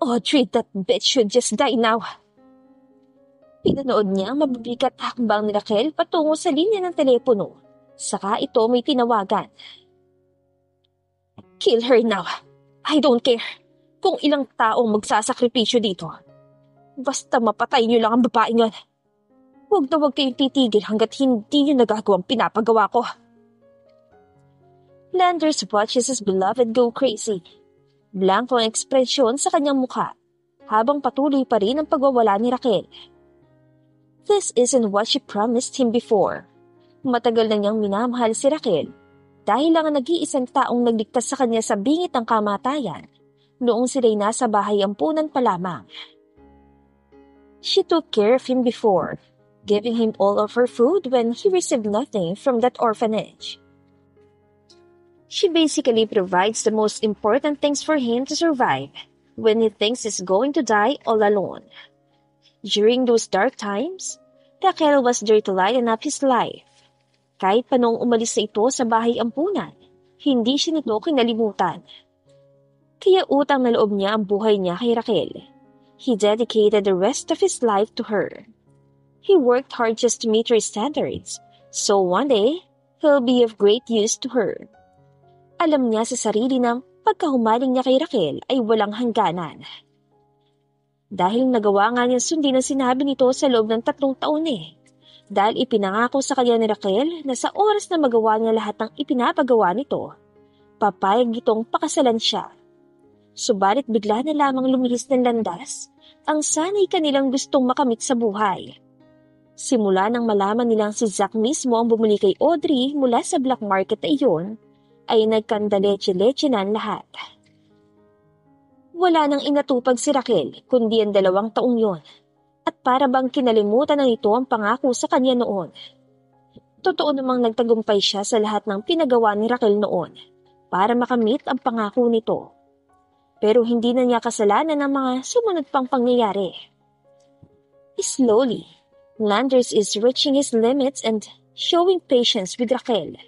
Audrey, that bitch should just die now. Pinanood niya ang mabibigat hakbang ni Raquel patungo sa linya ng telepono. Saka ito may tinawagan. Kill her now. I don't care kung ilang taong magsasakripisyo dito. Basta mapatay niyo lang ang babaeng yun. Huwag na huwag kayong titigil hanggat hindi niyo nagagawang pinapagawa ko. Landers watches his beloved go crazy. Blanco ang ekspresyon sa kanyang mukha habang patuloy pa rin ang pagwawala ni Raquel. This isn't what she promised him before. Matagal na niyang minamahal si Raquel dahil lang ang nag-iisang taong nagligtas sa kanya sa bingit ng kamatayan noong sila'y nasa bahay ampunan pa lamang. She took care of him before, giving him all of her food when he received nothing from that orphanage. She basically provides the most important things for him to survive when he thinks he's going to die all alone. During those dark times, Raquel was there to lighten up his life. Kahit pa noong umalis na ito sa bahay ampunan, hindi siya nito kinalimutan. Kaya utang na loob niya ang buhay niya kay Raquel. He dedicated the rest of his life to her. He worked hard just to meet her standards, so one day, he'll be of great use to her. Alam niya sa sarili na pagkahumaling niya kay Raquel ay walang hangganan. Dahil nagawa nga niya sundin ang sinabi nito sa loob ng 3 taon Dahil ipinangako sa kanya ni Raquel na sa oras na magawa niya lahat ng ipinapagawa nito, papayag itong pakasalan siya. Subalit bigla na lamang lumihis ng landas ang sanay kanilang gustong makamit sa buhay. Simula nang malaman nilang si Zach mismo ang bumili kay Audrey mula sa black market na iyon, ay nagkandaleche-leche na ang lahat. Wala nang inatupag si Raquel kundi ang 2 taong yon, at para bang kinalimutan ng ito ang pangako sa kanya noon. Totoo namang nagtagumpay siya sa lahat ng pinagawa ni Raquel noon para makamit ang pangako nito. Pero hindi na niya kasalanan ang mga sumunod pang pangyayari. Slowly, Landers is reaching his limits and showing patience with Raquel.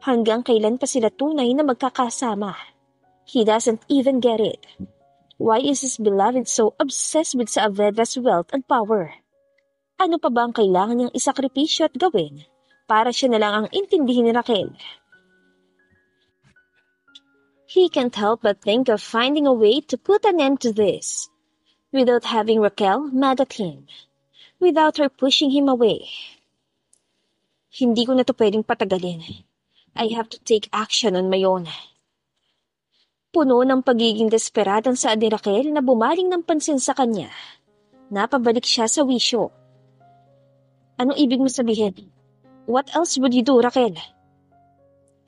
Hanggang kailan pa sila tunay na magkakasama? He doesn't even get it. Why is his beloved so obsessed with Saavedra's wealth and power? Ano pa ba ang kailangan niyang isakripisyo at gawin para siya na lang ang intindihin ni Raquel? He can't help but think of finding a way to put an end to this, without having Raquel mad at him, without her pushing him away. Hindi ko na to pwedeng patagalin. I have to take action on my own. Puno ng pagiging desperadang sa ni Raquel na bumaling ng pansin sa kanya. Napabalik siya sa wisyo. Anong ibig mo sabihin? What else would you do, Raquel?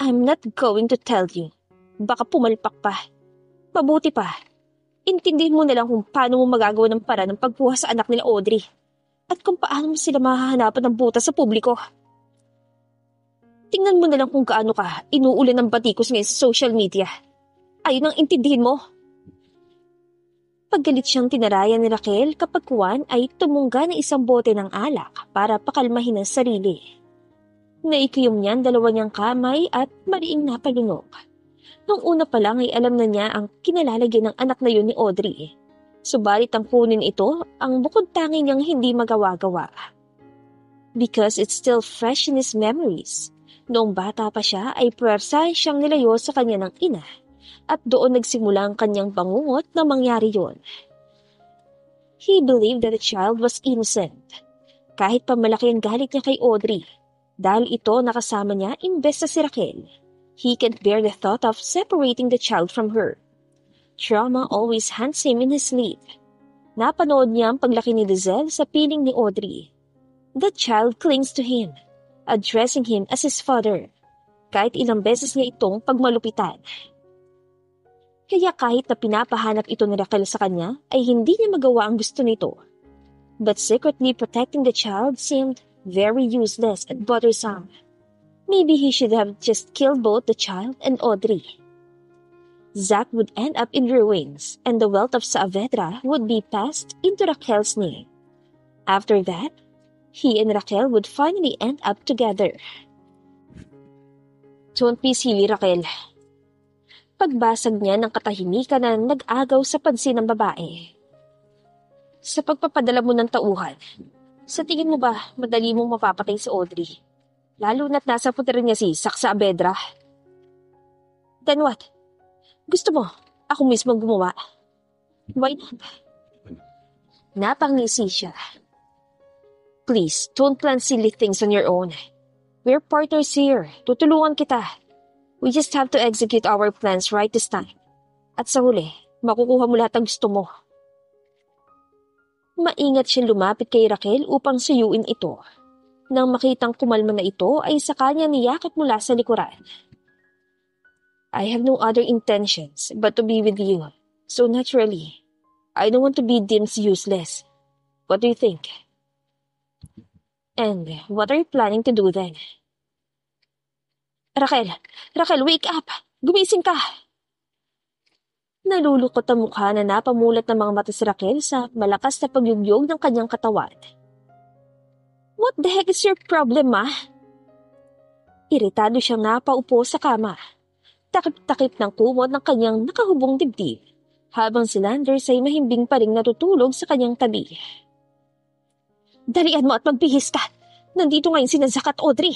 I'm not going to tell you. Baka pumalpak pa. Mabuti pa. Intindihin mo na lang kung paano mo magagawa ng paraan ng pagbuha sa anak nila Audrey. At kung paano mo sila mahahanapan ng butas sa publiko. Tingnan mo na lang kung gaano ka inuulan ng batikos ngayon sa social media. Ayun ang intindihin mo. Paggalit siyang tinarayan ni Raquel kapag Juan ay tumungga ng isang bote ng alak para pakalmahin ang sarili. Naikiyom niya ang 2 niyang kamay at mariing napalunok. Nung una pa lang ay alam na niya ang kinalalagyan ng anak na yun ni Audrey. Subalit ang kunin ito ang bukod tangi niyang hindi magawa-gawa. Because it's still fresh in his memories. Noong bata pa siya ay puwersahan siyang nilayo sa kanya ng ina at doon nagsimula ang kanyang bangungot na mangyari yon. He believed that the child was innocent. Kahit pa malaki ang galit niya kay Audrey, dahil ito nakasama niya imbes na si Raquel, he can't bear the thought of separating the child from her. Trauma always hunts him in his sleep. Napanood niya ang paglaki ni Lizelle sa piling ni Audrey. The child clings to him, addressing him as his father, kahit ilang beses niya itong pagmalupitan. Kaya kahit na pinapahanap ito ni Raquel sa kanya, ay hindi niya magawa ang gusto nito. But secretly protecting the child seemed very useless and bothersome. Maybe he should have just killed both the child and Audrey. Zach would end up in ruins, and the wealth of Saavedra would be passed into Raquel's name. After that, he and Raquel would finally end up together. Don't be silly, Raquel. pagbasag niya ng katahimikan na nag-agaw sa pansin ng babae. Sa pagpapadala mo ng tauhan, sa tingin mo ba madali mong mapapatay si Audrey? Lalo na't nasa puter niya si Saksa Abedra. Then what? Gusto mo, ako mismo gumawa? Why not? Napangisi siya. Please, don't plan silly things on your own. We're partners here. Tutulungan kita. We just have to execute our plans right this time. At sa huli, makukuha mo lahat ng gusto mo. Maingat siyang lumapit kay Raquel upang suyuin ito. Nang makitang kumalma na ito ay sa kanya niyakap mula sa likuran. I have no other intentions but to be with you. So naturally, I don't want to be deemed useless. What do you think? And what are you planning to do then? Raquel, wake up! Gumising ka! Nalulukot ang mukha na napamulat ng mga mata si Raquel sa malakas na pagyugyog ng kanyang katawan. What the heck is your problem, ma? Iritado siyang napaupo sa kama. Takip-takip ng kumot ng kanyang nakahubong dibdib, habang si Landers ay mahimbing pa ring natutulog sa kanyang tabi. Dalian mo at magbihis ka! Nandito ngayon si Zack at Audrey!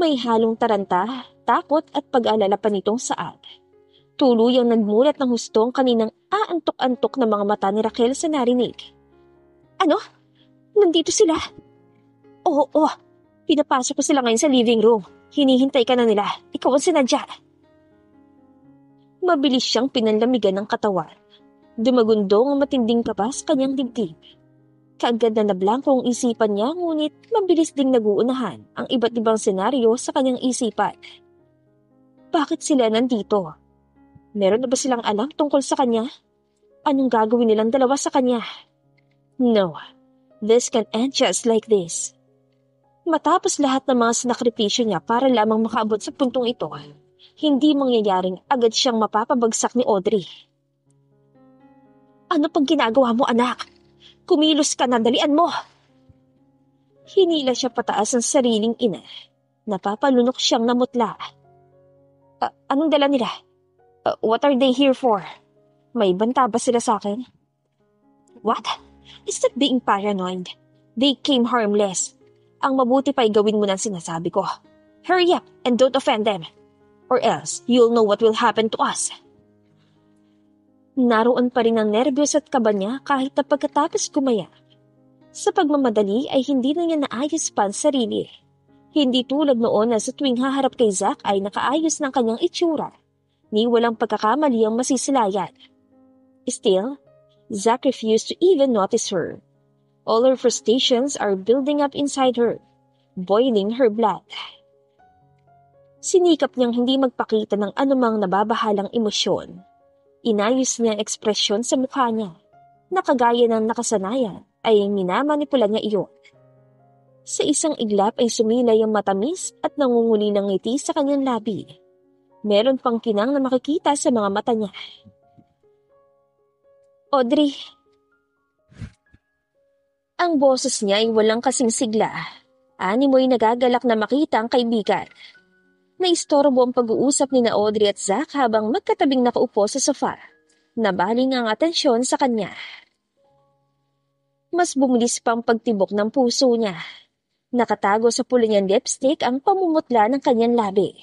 May halong taranta, takot at pag-alala pa nitong saad. Tuluyang nagmulat ng hustong kaninang aantok-antok na mga mata ni Raquel sa narinig. Ano? Nandito sila? Oo. Pinapasok ko sila ngayon sa living room. Hinihintay ka na nila. Ikaw ang sinadya. Mabilis siyang pinanlamigan ng katawan. Dumagundong ang matinding kabas kanyang dibdib. Kaagad na nablangko ang isipan niya, ngunit mabilis ding naguunahan ang iba't ibang senaryo sa kanyang isipan. Bakit sila nandito? Meron na ba silang alam tungkol sa kanya? Anong gagawin nilang dalawa sa kanya? No, this can end just like this. Matapos lahat ng mga sinakripisyo niya para lamang makaabot sa puntong ito, hindi mangyayaring agad siyang mapapabagsak ni Audrey. Ano pang ginagawa mo, anak? Kumilos ka na, dalian mo! Hinila siya pataas ng sariling ina. Napapalunok siyang namutla. Anong dala nila? What are they here for? May banta ba sila sa akin? What? Is that being paranoid? They came harmless. Ang mabuti pa'y gawin mo ng sinasabi ko. Hurry up and don't offend them. Or else, you'll know what will happen to us. Naroon pa rin ang nerbiyos at kaba niya kahit na pagkatapos gumaya. Sa pagmamadali ay hindi na niya naayos pa ang sarili. Hindi tulad noon na sa tuwing haharap kay Zack ay nakaayos ng kanyang itsura. Ni walang pagkakamali ang masisilayan. Still, Zack refused to even notice her. All her frustrations are building up inside her, boiling her blood. Sinikap niyang hindi magpakita ng anumang nababahalang emosyon. Inayos niya ang ekspresyon sa mukha niya, na kagaya ng nakasanayan ay minamanipula niya iyon. Sa isang iglap ay sumilay ang matamis at nangunguli ng ngiti sa kanyang labi. Meron pang kinang na makikita sa mga mata niya. Audrey. Ang boses niya ay walang kasing sigla. Animoy nagagalak na makita ang kaibigan. Naistorbo ang pag-uusap ni na Audrey at Zack habang magkatabing nakaupo sa sofa. Nabaling ang atensyon sa kanya. Mas bumilis pang pagtibok ng puso niya. Nakatago sa pula niyang lipstick ang pamumutla ng kanyang labi.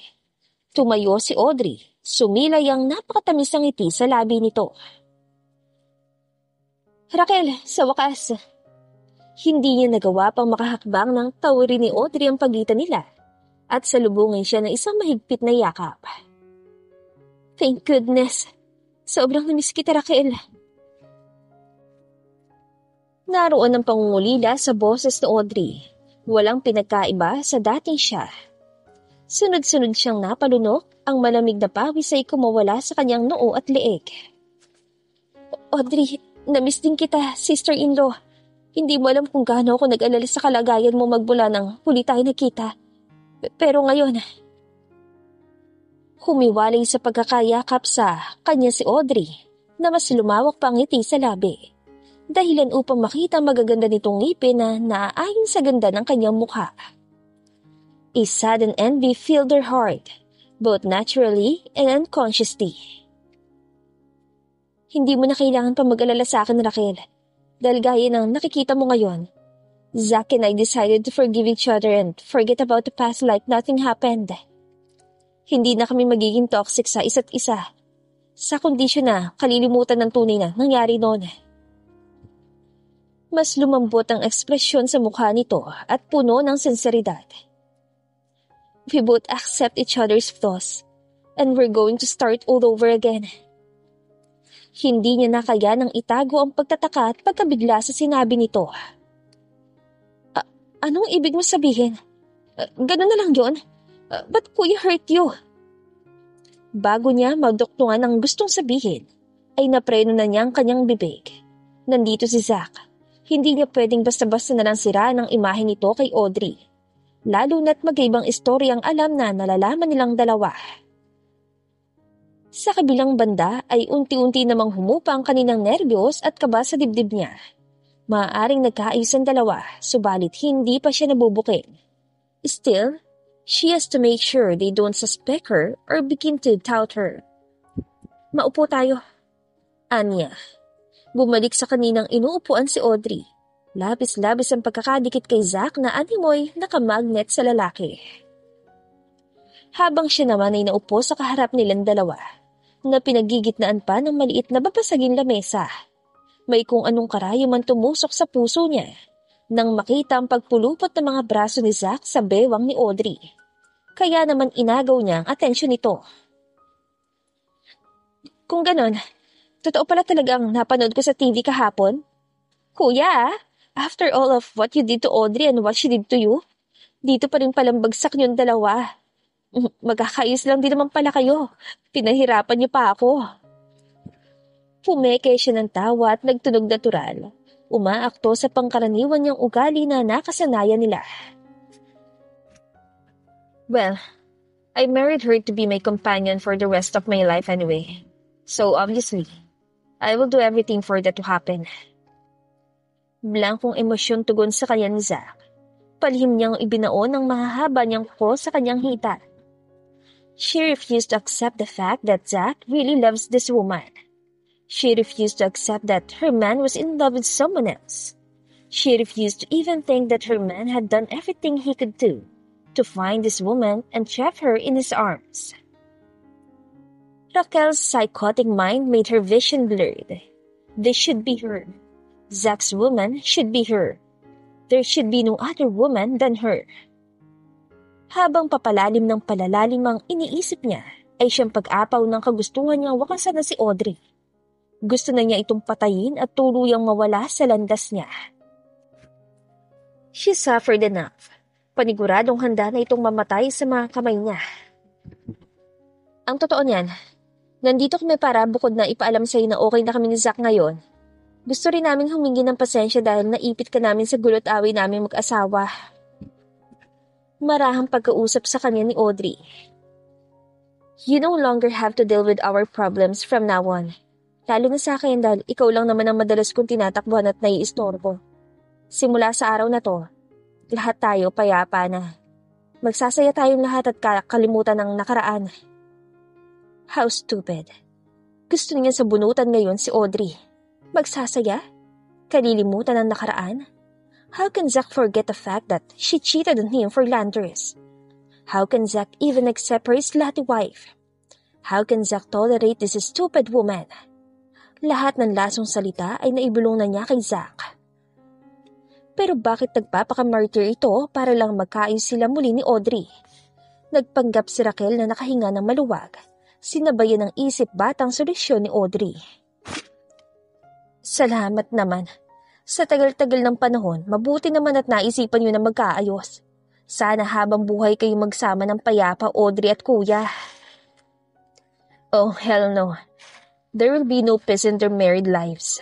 Tumayo si Audrey. Sumilay ang napakatamis ng ngiti sa labi nito. Raquel, sa wakas. Hindi niya nagawa pang makahakbang ng tauri ni Audrey ang pagitan nila at salubungin siya ng isang mahigpit na yakap. Thank goodness. Sobrang namiss kita, Raquel. Naroon ang pangungulila sa boses ni Audrey. Walang pinagkaiba sa dating siya. Sunod-sunod siyang napalunok, ang malamig na pawis ay kumawala sa kanyang noo at leeg. Audrey, namiss din kita, sister-in-law. Hindi mo alam kung gaano ako nag-alala sa kalagayan mo magmula nang huli tayo nakita. Pero ngayon, humiwalay sa pagkakayakap sa kanya si Audrey na mas lumawak pa ang ngiti sa labi. Dahilan upang makita magaganda nitong ngipin na naaayon sa ganda ng kanyang mukha. A sudden envy filled her heart. both naturally and unconsciously. Hindi mo na kailangan pa mag-alala sa akin, Raquel. Dahil gaya ng nakikita mo ngayon, Zach and I decided to forgive each other and forget about the past like nothing happened. Hindi na kami magiging toxic sa isa't isa. Sa kondisyon na kalilimutan ng tunay na nangyari noon. Mas lumambot ang ekspresyon sa mukha nito at puno ng sinseridad. We both accept each other's flaws and we're going to start all over again. Hindi niya na kaya nang itago ang pagtataka at pagkabigla sa sinabi nito. Anong ibig mo sabihin? Ganun na lang yun? Ba't kuya hurt you? Bago niya magduktungan ang gustong sabihin, ay napreno na niya ang kanyang bibig. Nandito si Zach. Hindi niya pwedeng basta-basta na lang sira ng imahe nito kay Audrey. Lalo na't magkaibang istoryang alam na nalalaman nilang dalawa. Sa kabilang banda ay unti-unti namang humupa ang kaninang nerbiyos at kaba sa dibdib niya. Maaaring nagkaayos ang dalawa, subalit hindi pa siya nabubuking. Still, she has to make sure they don't suspect her or begin to doubt her. Maupo tayo. Anya. Bumalik sa kaninang inuupuan si Audrey. Labis-labis ang pagkakadikit kay Zach na animoy nakamagnet sa lalaki. Habang siya naman ay naupo sa kaharap nilang dalawa, na pinagigitnaan pa ng maliit na babasaging lamesa. May kung anong karayo man tumusok sa puso niya nang makita ang pagpulupot ng mga braso ni Zach sa bewang ni Audrey. Kaya naman inagaw niya ang atensyon nito. Kung ganon, totoo pala talagang napanood ko sa TV kahapon? Kuya, after all of what you did to Audrey and what she did to you, dito pa rin palang bagsak niyong dalawa. Magkakayos lang din naman pala kayo. Pinahirapan niyo pa ako. Pumeke siya ng tawa at nagtunog natural. Umaakto sa pangkaraniwan niyang ugali na nakasanayan nila. Well, I married her to be my companion for the rest of my life anyway. So obviously, I will do everything for that to happen. Blankong emosyon tugon sa kanya ni Zach. Palihim niyang ibinaon ang mahahaba niyang kuko sa kanyang hita. She refused to accept the fact that Zach really loves this woman. She refused to accept that her man was in love with someone else. She refused to even think that her man had done everything he could do to find this woman and trap her in his arms. Raquel's psychotic mind made her vision blurred. This should be her. Zach's woman should be her. There should be no other woman than her. Habang papalalim ng palalalim ang iniisip niya, ay siyang pag-apaw ng kagustuhan niyang wakasan na si Audrey. Gusto na niya itong patayin at tuluyang mawala sa landas niya. She suffered enough. Paniguradong handa na itong mamatay sa mga kamay niya. Ang totoo niyan, nandito kami para bukod na ipaalam sa'yo na okay na kami ni Zach ngayon. Gusto rin namin humingi ng pasensya dahil naipit ka namin sa gulo't away namin mag-asawa. Marahang pagkausap sa kanya ni Audrey. You no longer have to deal with our problems from now on. Lalo na sa akin dahil ikaw lang naman ang madalas kong tinatakbuhan at naiistorbo. Simula sa araw na to, lahat tayo payapa na. Magsasaya tayong lahat at kalimutan ng nakaraan. How stupid. Gusto niya sa bunutan ngayon si Audrey. Magsasaya? Kalilimutan ang nakaraan? How can Zach forget the fact that she cheated on him for Landers? How can Zach even accept her slutty wife? How can Zach tolerate this stupid woman? Lahat ng lasong salita ay naibulong na niya kay Zach. Pero bakit nagpapaka-martyr ito para lang magkaayos sila muli ni Audrey? Nagpanggap si Raquel na nakahinga ng maluwag. Sinabayan ng isip batang solusyon ni Audrey. Salamat naman. Sa tagal-tagal ng panahon, mabuti naman at naisipan niyo na magkaayos. Sana habang buhay kayo magsama ng payapa, Audrey at kuya. Oh, hell no. There will be no peace in their married lives.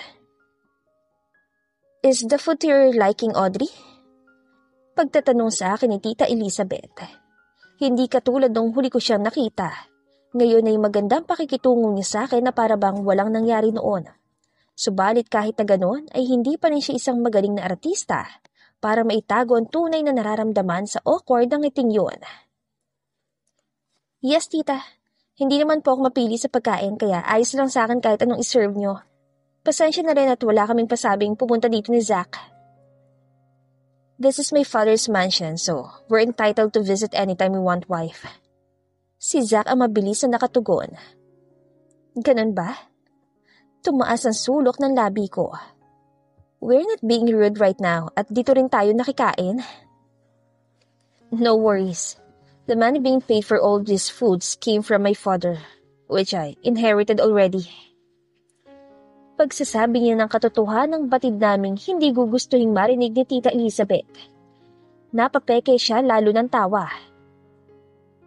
Is the food to your liking, Audrey? Pagtatanong sa akin ni Tita Elizabeth. Hindi katulad nung huli ko siyang nakita. Ngayon ay magandang pakikitungo niya sa akin na para bang walang nangyari noon. Subalit kahit na ganoon ay hindi pa rin siya isang magaling na artista para maitago ang tunay na nararamdaman sa awkward ng ngiting yun. Yes, tita. Hindi naman po ako mapili sa pagkain kaya ayos lang sa akin kahit anong iserve nyo. Pasensya na rin at wala kaming pasabing pupunta dito ni Zach. This is my father's mansion so we're entitled to visit anytime we want, wife. Si Zach ang mabilis na nakatugon. Ganun ba? Tumaas ang sulok ng labi ko. We're not being rude right now at dito rin tayo nakikain. No worries. The money being paid for all these foods came from my father, which I inherited already. Pagsasabi niya ng katotohanan ng batid naming hindi gugustuhin marinig ni Tita Elizabeth. Napapeke siya lalo ng tawa.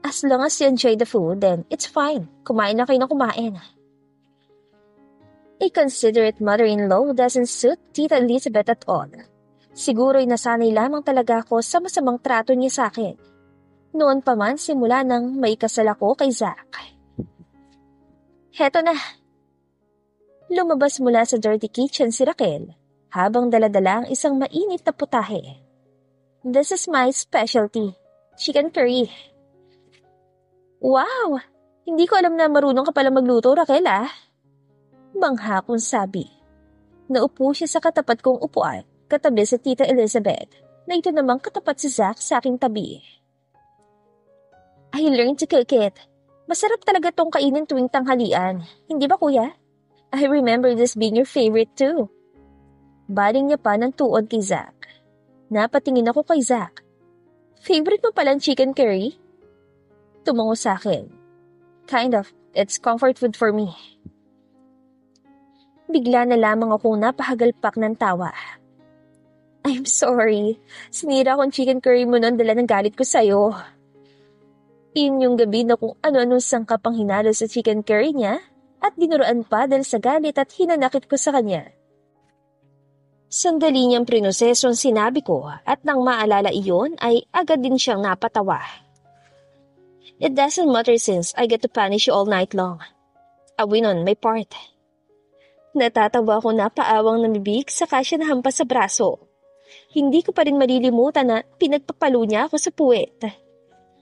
As long as you enjoy the food, then it's fine. Kumain na kayo na kumain. A considerate mother-in-law doesn't suit Tita Elizabeth at all. Siguro'y nasanay lamang talaga ako sa masamang trato niya sa akin. Noon pa man simula nang may kasal ako kay Zach. Heto na. Lumabas mula sa dirty kitchen si Raquel habang daladala ang isang mainit na putahe. This is my specialty, chicken curry. Wow! Hindi ko alam na marunong ka pala magluto, Raquel Bangha kong sabi. Naupo siya sa katapat kong upuan, katabi si Tita Elizabeth, na ito namang katapat si Zach sa aking tabi. I learned to cook it. Masarap talaga tong kainin tuwing tanghalian. Hindi ba, kuya? I remember this being your favorite too. Baling niya pa ng tuod kay Zach. Napatingin ako kay Zach. Favorite mo palang chicken curry? Tumango sa akin. Kind of. It's comfort food for me. Bigla na lamang akong napahagalpak ng tawa. I'm sorry. Sinira kong chicken curry mo noon dala ng galit ko sa'yo. Iyon yung gabi na kung ano-anong sangkap ang hinalo sa chicken curry niya at dinuruan pa dahil sa galit at hinanakit ko sa kanya. Sandali niyang prinoseso ang sinabi ko at nang maalala iyon ay agad din siyang napatawa. It doesn't matter since I get to punish you all night long. A win on my part. Natatawa ako na paawang namibig saka siya nahampas sa braso. Hindi ko pa rin malilimutan na pinagpapalo niya ako sa puwet.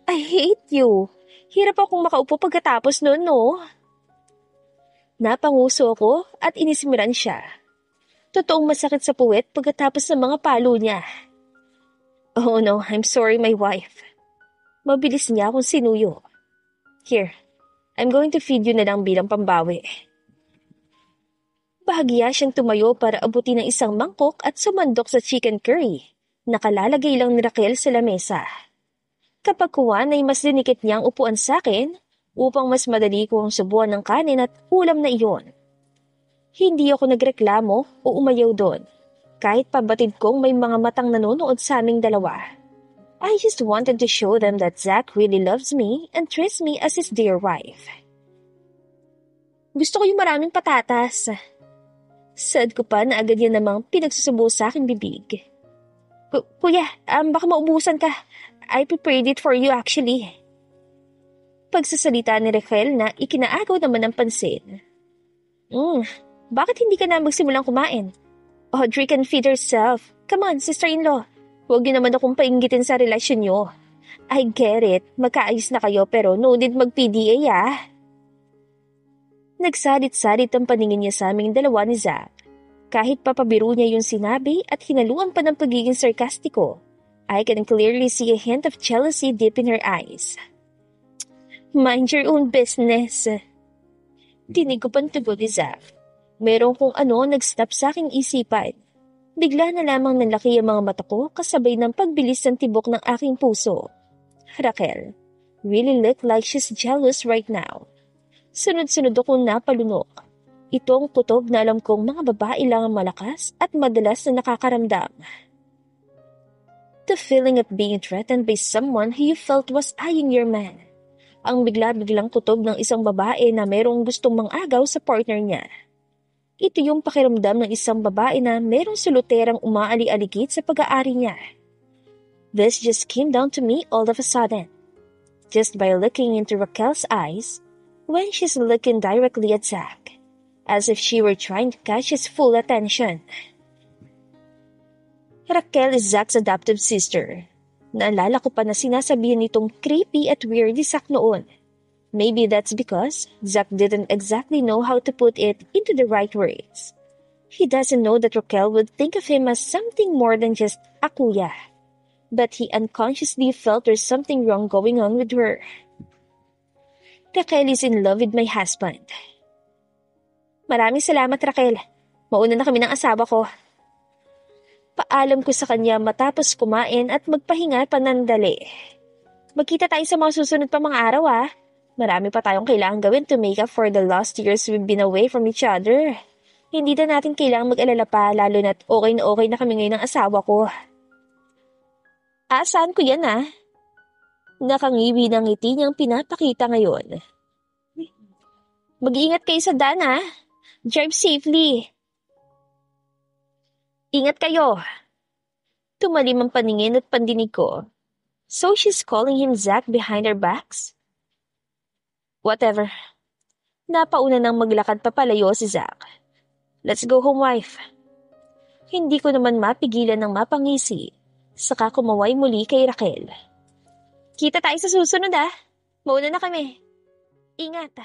I hate you. Hirap akong makaupo pagkatapos noon, no? Napanguso ako at inisimiran siya. Totoong masakit sa puwet pagkatapos ng mga palo niya. Oh no, I'm sorry my wife. Mabilis niya akong sinuyo. Here, I'm going to feed you na lang bilang pambawi. Bahagya siyang tumayo para abutin ng isang mangkok at sumandok sa chicken curry. Nakalalagay lang ni Raquel sa lamesa. Kapag kuwan ay mas dinikit niya ang upuan sa akin upang mas madali kong subuan ng kanin at ulam na iyon. Hindi ako nagreklamo o umayaw doon, kahit pabatid kong may mga matang nanonood sa aming dalawa. I just wanted to show them that Zach really loves me and treats me as his dear wife. Gusto ko yung maraming patatas. Sad ko pa na agad yan namang pinagsusubo sa aking bibig. Kuya, baka maubusan ka. I prepared it for you actually. Pagsasalita ni Raquel na ikinaagaw naman ng pansin. Bakit hindi ka na magsimulang kumain? Audrey can feed herself. Come on, sister-in-law. Huwag niyo naman akong painggitin sa relasyon niyo. I get it. Magkaayos na kayo pero no need mag-PDA Nagsalit-salit ang paningin niya sa aming dalawa ni Zach. Kahit papabiro niya yung sinabi at hinaluan pa ng pagiging sarkastiko, I can clearly see a hint of jealousy deep in her eyes. Mind your own business. Dinig ko pang tugon ni Zach. Meron kung ano nag-stop sa aking isipan. Bigla na lamang nalaki ang mga mata ko kasabay ng pagbilis ng tibok ng aking puso. Raquel really look like she's jealous right now. Sunod-sunod akong napalunok. Ito ang kutob na alam kong mga babae lang ang malakas at madalas na nakakaramdam. The feeling of being threatened by someone who you felt was eyeing your man. Ang bigla-biglang kutob ng isang babae na merong gustong mangagaw sa partner niya. Ito yung pakiramdam ng isang babae na merong suluterang umaali-aligid sa pag-aari niya. This just came down to me all of a sudden. Just by looking into Raquel's eyes when she's looking directly at Zach, as if she were trying to catch his full attention. Raquel is Zach's adoptive sister. Naalala ko pa na sinasabihan nitong creepy at weird ni Zach noon. Maybe that's because Zach didn't exactly know how to put it into the right words. He doesn't know that Raquel would think of him as something more than just a kuya. But he unconsciously felt there's something wrong going on with her. Raquel is in love with my husband. Maraming salamat, Raquel. Mauna na kami ng asawa ko. Paalam ko sa kanya matapos kumain at magpahinga panandali. Magkita tayo sa mga susunod pa mga araw Marami pa tayong kailangan gawin to make up for the lost years we've been away from each other. Hindi na natin kailangang mag-alala pa lalo na't okay na kami ngayon ng asawa ko. Saan ko yan Nakangiwi ng ngiti niyang pinapakita ngayon. Mag-iingat kayo sa daan Drive safely. Ingat kayo. Tumalim ang paningin at pandinig ko. So she's calling him Zach behind our backs? Whatever. Napauna nang maglakad papalayo si Zach. Let's go home, wife. Hindi ko naman mapigilan ng mapangisi. Saka kumaway muli kay Raquel. Kita tayo sa susunod Mauna na kami. Ingat